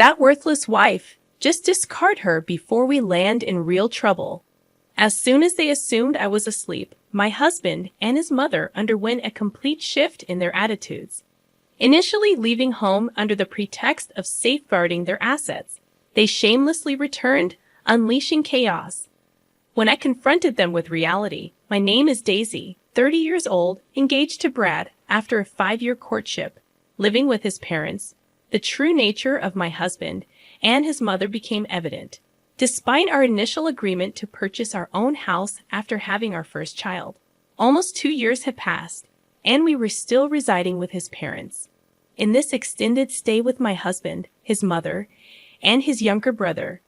That worthless wife. Just discard her before we land in real trouble. As soon as they assumed I was asleep, my husband and his mother underwent a complete shift in their attitudes. Initially leaving home under the pretext of safeguarding their assets, they shamelessly returned, unleashing chaos. When I confronted them with reality, my name is Daisy, 30 years old, engaged to Brad after a 5-year courtship, living with his parents, the true nature of my husband and his mother became evident. Despite our initial agreement to purchase our own house after having our first child, almost 2 years had passed, and we were still residing with his parents. In this extended stay with my husband, his mother, and his younger brother,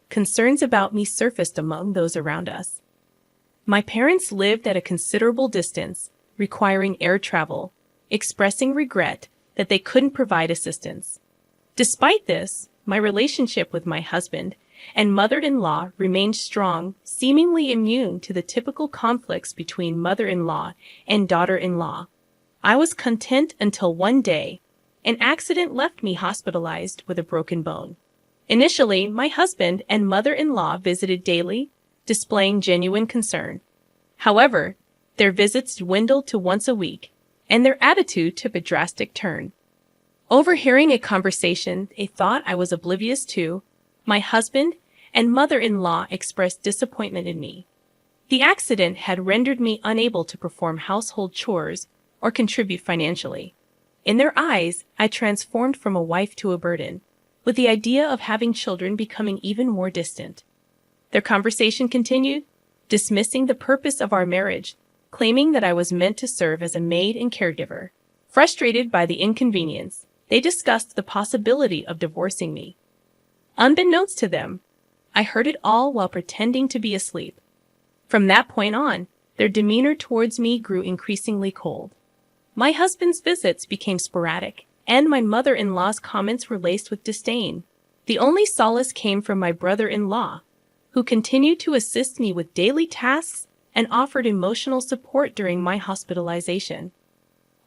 concerns about me surfaced among those around us. My parents lived at a considerable distance, requiring air travel, expressing regret that they couldn't provide assistance. Despite this, my relationship with my husband and mother-in-law remained strong, seemingly immune to the typical conflicts between mother-in-law and daughter-in-law. I was content until one day, an accident left me hospitalized with a broken bone. Initially, my husband and mother-in-law visited daily, displaying genuine concern. However, their visits dwindled to once a week, and their attitude took a drastic turn. Overhearing a conversation they thought I was oblivious to, my husband and mother-in-law expressed disappointment in me. The accident had rendered me unable to perform household chores or contribute financially. In their eyes, I transformed from a wife to a burden, with the idea of having children becoming even more distant. Their conversation continued, dismissing the purpose of our marriage, claiming that I was meant to serve as a maid and caregiver. Frustrated by the inconvenience, they discussed the possibility of divorcing me. Unbeknownst to them, I heard it all while pretending to be asleep. From that point on, their demeanor towards me grew increasingly cold. My husband's visits became sporadic, and my mother-in-law's comments were laced with disdain. The only solace came from my brother-in-law, who continued to assist me with daily tasks and offered emotional support during my hospitalization.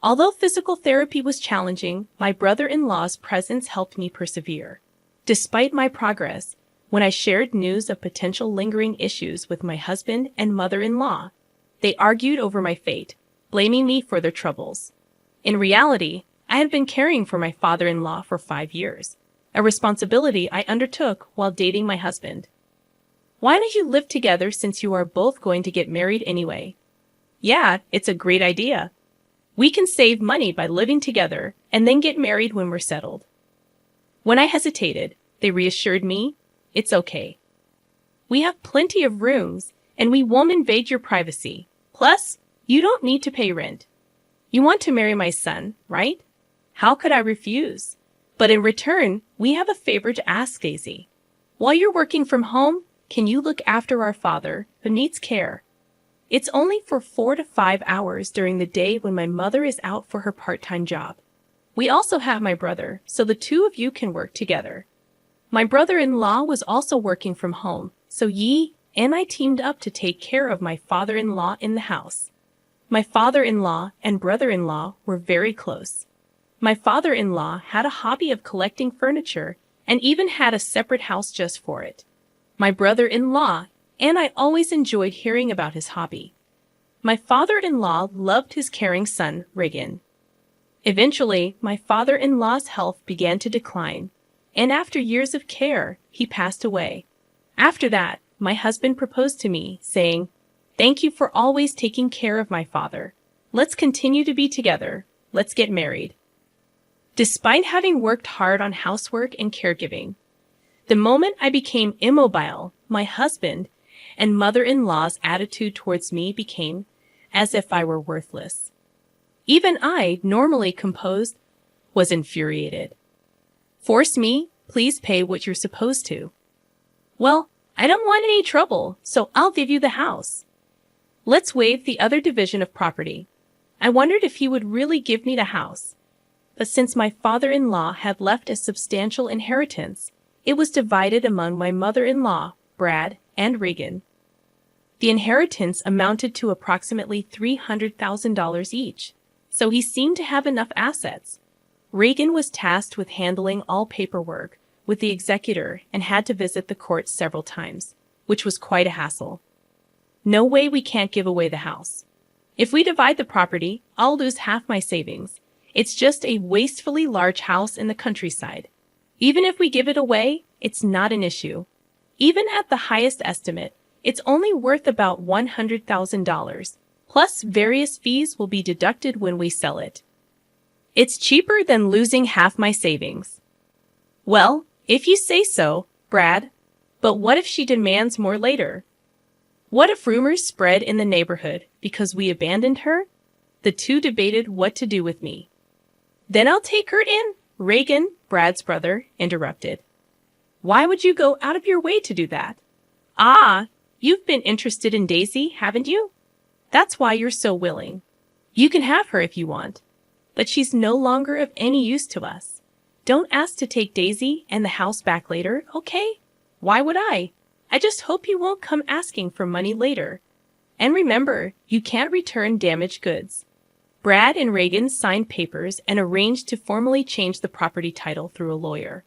Although physical therapy was challenging, my brother-in-law's presence helped me persevere. Despite my progress, when I shared news of potential lingering issues with my husband and mother-in-law, they argued over my fate, blaming me for their troubles. In reality, I had been caring for my father-in-law for 5 years, a responsibility I undertook while dating my husband. Why don't you live together since you are both going to get married anyway? Yeah, it's a great idea. We can save money by living together and then get married when we're settled. When I hesitated, they reassured me, it's okay. We have plenty of rooms and we won't invade your privacy. Plus, you don't need to pay rent. You want to marry my son, right? How could I refuse? But in return, we have a favor to ask, Daisy. While you're working from home, can you look after our father, who needs care? It's only for 4 to 5 hours during the day when my mother is out for her part-time job. We also have my brother, so the two of you can work together. My brother-in-law was also working from home, so Yi and I teamed up to take care of my father-in-law in the house. My father-in-law and brother-in-law were very close. My father-in-law had a hobby of collecting furniture and even had a separate house just for it. My brother-in-law and I always enjoyed hearing about his hobby. My father-in-law loved his caring son, Regan. Eventually, my father-in-law's health began to decline, and after years of care, he passed away. After that, my husband proposed to me, saying, "Thank you for always taking care of my father. Let's continue to be together. Let's get married." Despite having worked hard on housework and caregiving, the moment I became immobile, my husband and mother-in-law's attitude towards me became as if I were worthless. Even I, normally composed, was infuriated. "Force me? Please pay what you're supposed to." "Well, I don't want any trouble, so I'll give you the house." Let's waive the other division of property. I wondered if he would really give me the house. But since my father-in-law had left a substantial inheritance, it was divided among my mother-in-law, Brad, and Regan. The inheritance amounted to approximately $300,000 each, so he seemed to have enough assets. Regan was tasked with handling all paperwork, with the executor and had to visit the court several times, which was quite a hassle. No way, we can't give away the house. If we divide the property, I'll lose half my savings. It's just a wastefully large house in the countryside. Even if we give it away, it's not an issue. Even at the highest estimate, it's only worth about $100,000. Plus, various fees will be deducted when we sell it. It's cheaper than losing half my savings. Well, if you say so, Brad. But what if she demands more later? What if rumors spread in the neighborhood because we abandoned her? The two debated what to do with me. Then I'll take her in, Reagan, Brad's brother, interrupted. Why would you go out of your way to do that? Ah, you've been interested in Daisy, haven't you? That's why you're so willing. You can have her if you want. But she's no longer of any use to us. Don't ask to take Daisy and the house back later, okay? Why would I? I just hope you won't come asking for money later. And remember, you can't return damaged goods. Brad and Reagan signed papers and arranged to formally change the property title through a lawyer.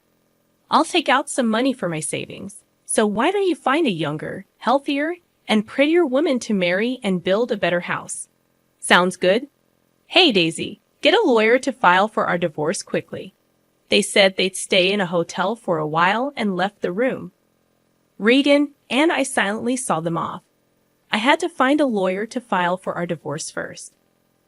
I'll take out some money for my savings. So why don't you find a younger, healthier, and prettier woman to marry and build a better house? Sounds good? Hey, Daisy, get a lawyer to file for our divorce quickly. They said they'd stay in a hotel for a while and left the room. Reagan and I silently saw them off. I had to find a lawyer to file for our divorce first.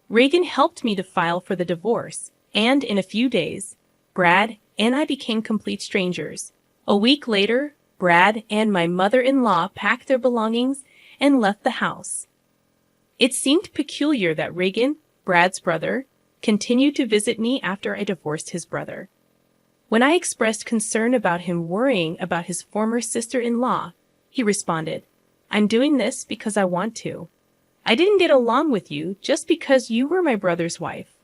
Reagan helped me to file for the divorce, and in a few days, Brad and I became complete strangers. A week later, Brad and my mother-in-law packed their belongings and left the house. It seemed peculiar that Reagan, Brad's brother, continued to visit me after I divorced his brother. When I expressed concern about him worrying about his former sister-in-law, he responded, I'm doing this because I want to. I didn't get along with you just because you were my brother's wife.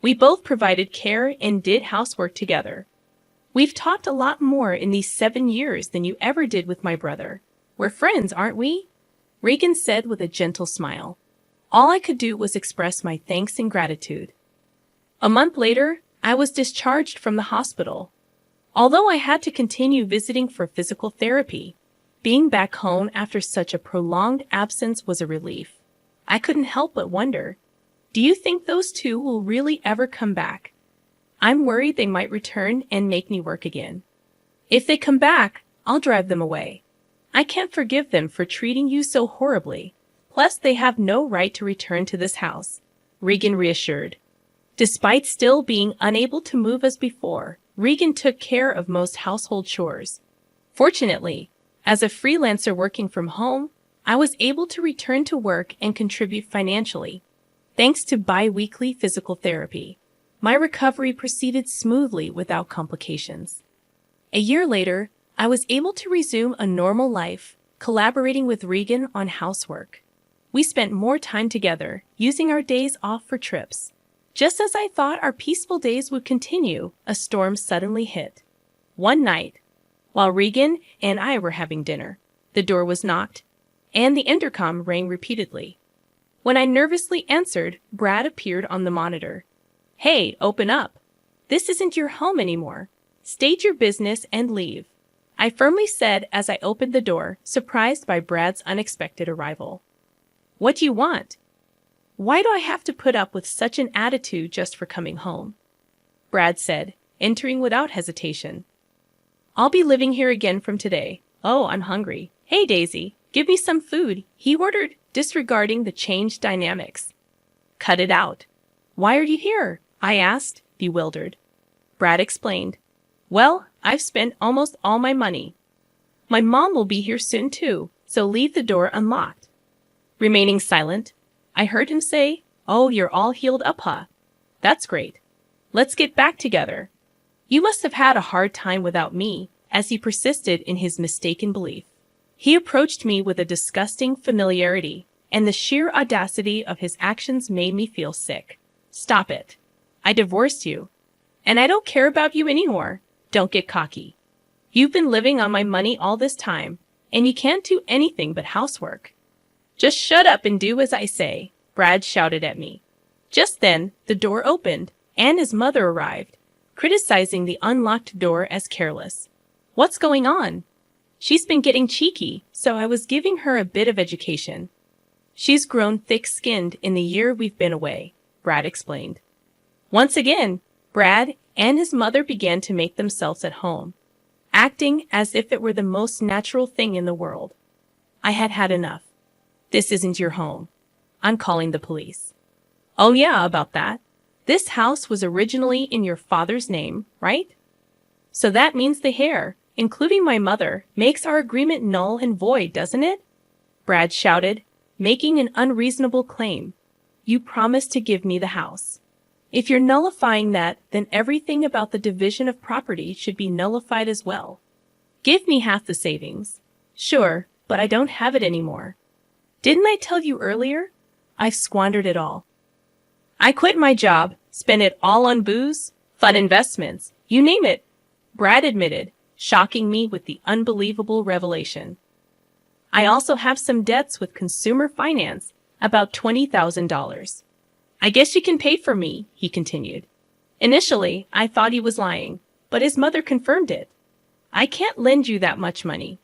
We both provided care and did housework together. We've talked a lot more in these 7 years than you ever did with my brother. We're friends, aren't we? Reagan said with a gentle smile. All I could do was express my thanks and gratitude. A month later, I was discharged from the hospital. Although I had to continue visiting for physical therapy, being back home after such a prolonged absence was a relief. I couldn't help but wonder, do you think those two will really ever come back? I'm worried they might return and make me work again. If they come back, I'll drive them away. I can't forgive them for treating you so horribly. Plus, they have no right to return to this house, Reagan reassured. Despite still being unable to move as before, Reagan took care of most household chores. Fortunately, as a freelancer working from home, I was able to return to work and contribute financially. Thanks to bi-weekly physical therapy, my recovery proceeded smoothly without complications. A year later, I was able to resume a normal life, collaborating with Reagan on housework. We spent more time together, using our days off for trips. Just as I thought our peaceful days would continue, a storm suddenly hit. One night, while Reagan and I were having dinner, the door was knocked, and the intercom rang repeatedly. When I nervously answered, Brad appeared on the monitor. Hey, open up. This isn't your home anymore. State your business and leave, I firmly said as I opened the door, surprised by Brad's unexpected arrival. What do you want? Why do I have to put up with such an attitude just for coming home? Brad said, entering without hesitation. I'll be living here again from today. Oh, I'm hungry. Hey, Daisy, give me some food, he ordered, disregarding the changed dynamics. Cut it out. Why are you here? I asked, bewildered. Brad explained. Well, I've spent almost all my money. My mom will be here soon too, so leave the door unlocked. Remaining silent, I heard him say, Oh, you're all healed up, huh? That's great. Let's get back together. You must have had a hard time without me, as he persisted in his mistaken belief. He approached me with a disgusting familiarity, and the sheer audacity of his actions made me feel sick. Stop it. I divorced you, and I don't care about you anymore. Don't get cocky. You've been living on my money all this time, and you can't do anything but housework. Just shut up and do as I say, Brad shouted at me. Just then, the door opened, and his mother arrived, criticizing the unlocked door as careless. What's going on? She's been getting cheeky, so I was giving her a bit of education. She's grown thick-skinned in the year we've been away, Brad explained. Once again, Brad and his mother began to make themselves at home, acting as if it were the most natural thing in the world. I had had enough. This isn't your home. I'm calling the police. Oh yeah, about that. This house was originally in your father's name, right? So that means the heir, including my mother, makes our agreement null and void, doesn't it? Brad shouted, making an unreasonable claim. You promised to give me the house. If you're nullifying that, then everything about the division of property should be nullified as well. Give me half the savings. Sure, but I don't have it anymore. Didn't I tell you earlier? I've squandered it all. I quit my job, spent it all on booze, fun investments, you name it, Brad admitted, shocking me with the unbelievable revelation. I also have some debts with consumer finance, about $20,000. I guess you can pay for me, he continued. Initially, I thought he was lying, but his mother confirmed it. I can't lend you that much money.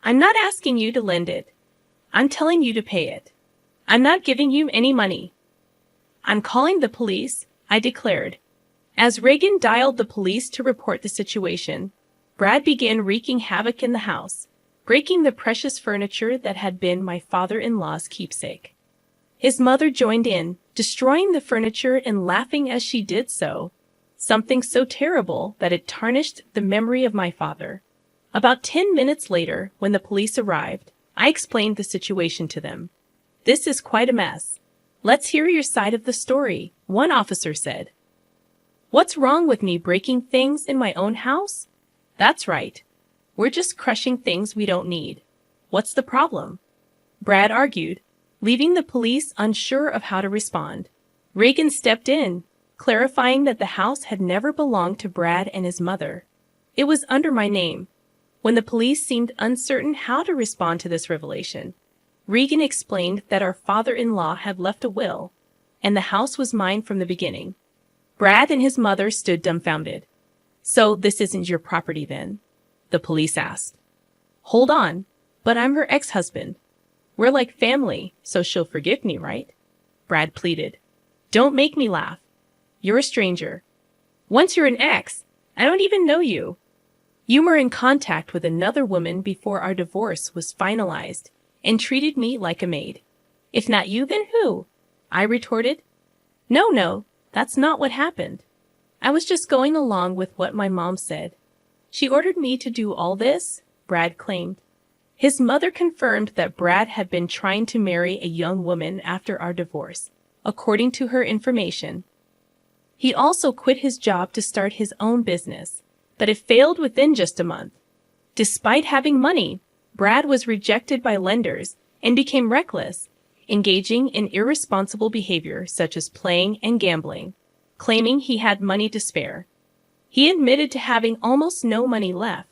I'm not asking you to lend it. I'm telling you to pay it. I'm not giving you any money. I'm calling the police, I declared. As Reagan dialed the police to report the situation, Brad began wreaking havoc in the house, breaking the precious furniture that had been my father-in-law's keepsake. His mother joined in, destroying the furniture and laughing as she did so, something so terrible that it tarnished the memory of my father. About 10 minutes later, when the police arrived, I explained the situation to them. This is quite a mess. Let's hear your side of the story, one officer said. What's wrong with me breaking things in my own house? That's right. We're just crushing things we don't need. What's the problem? Brad argued, leaving the police unsure of how to respond. Reagan stepped in, clarifying that the house had never belonged to Brad and his mother. It was under my name. When the police seemed uncertain how to respond to this revelation, Reagan explained that our father-in-law had left a will, and the house was mine from the beginning. Brad and his mother stood dumbfounded. So this isn't your property then? The police asked. Hold on, but I'm her ex-husband. We're like family, so she'll forgive me, right? Brad pleaded. Don't make me laugh. You're a stranger. Once you're an ex, I don't even know you. You were in contact with another woman before our divorce was finalized and treated me like a maid. If not you, then who? I retorted. No, that's not what happened. I was just going along with what my mom said. She ordered me to do all this, Brad claimed. His mother confirmed that Brad had been trying to marry a young woman after our divorce, according to her information. He also quit his job to start his own business, but it failed within just a month. Despite having money, Brad was rejected by lenders and became reckless, engaging in irresponsible behavior such as playing and gambling, claiming he had money to spare. He admitted to having almost no money left,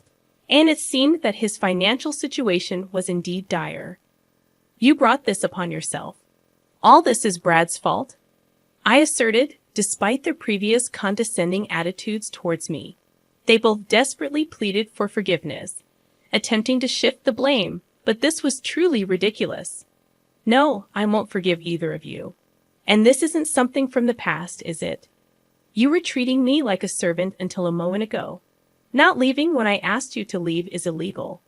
and it seemed that his financial situation was indeed dire. You brought this upon yourself. All this is Brad's fault, I asserted, despite their previous condescending attitudes towards me. They both desperately pleaded for forgiveness, attempting to shift the blame, but this was truly ridiculous. No, I won't forgive either of you. And this isn't something from the past, is it? You were treating me like a servant until a moment ago. Not leaving when I asked you to leave is illegal.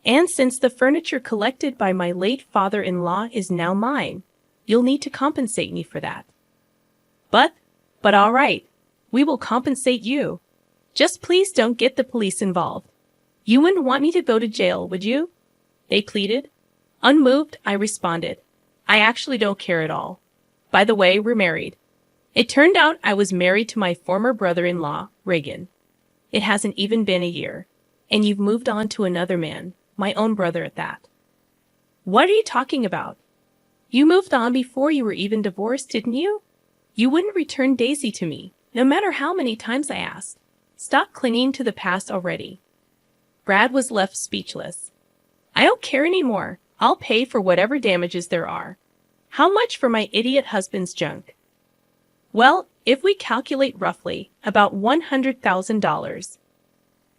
And since the furniture collected by my late father-in-law is now mine, you'll need to compensate me for that. But all right, we will compensate you. Just please don't get the police involved. You wouldn't want me to go to jail, would you? They pleaded. Unmoved, I responded. I actually don't care at all. By the way, we're married. It turned out I was married to my former brother-in-law, Reagan. It hasn't even been a year, and you've moved on to another man, my own brother at that. What are you talking about? You moved on before you were even divorced, didn't you? You wouldn't return Daisy to me, no matter how many times I asked. Stop clinging to the past already. Brad was left speechless. I don't care anymore. I'll pay for whatever damages there are. How much for my idiot husband's junk? Well, if we calculate roughly, about $100,000.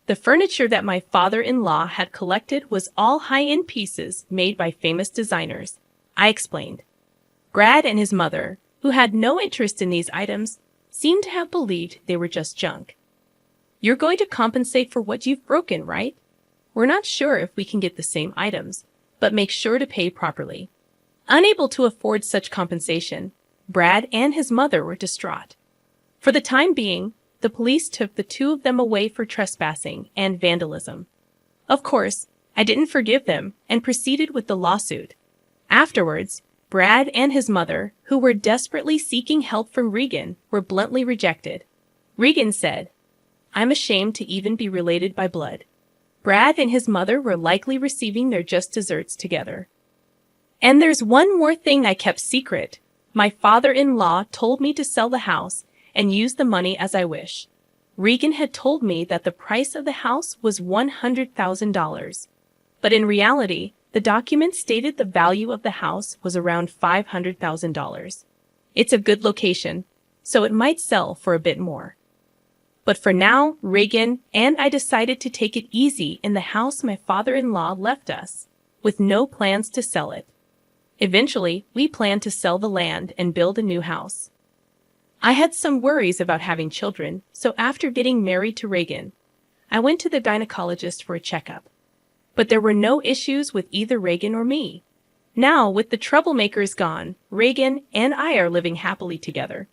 The furniture that my father-in-law had collected was all high-end pieces made by famous designers, I explained. Brad and his mother, who had no interest in these items, seemed to have believed they were just junk. You're going to compensate for what you've broken, right? We're not sure if we can get the same items, but make sure to pay properly. Unable to afford such compensation, Brad and his mother were distraught. For the time being, the police took the two of them away for trespassing and vandalism. Of course, I didn't forgive them and proceeded with the lawsuit. Afterwards, Brad and his mother, who were desperately seeking help from Regan, were bluntly rejected. Regan said, "I'm ashamed to even be related by blood." Brad and his mother were likely receiving their just desserts together. And there's one more thing I kept secret. My father-in-law told me to sell the house and use the money as I wish. Regan had told me that the price of the house was $100,000. But in reality, the document stated the value of the house was around $500,000. It's a good location, so it might sell for a bit more. But for now, Regan and I decided to take it easy in the house my father-in-law left us, with no plans to sell it. Eventually, we planned to sell the land and build a new house. I had some worries about having children, so after getting married to Regan, I went to the gynecologist for a checkup. But there were no issues with either Regan or me. Now, with the troublemakers gone, Regan and I are living happily together.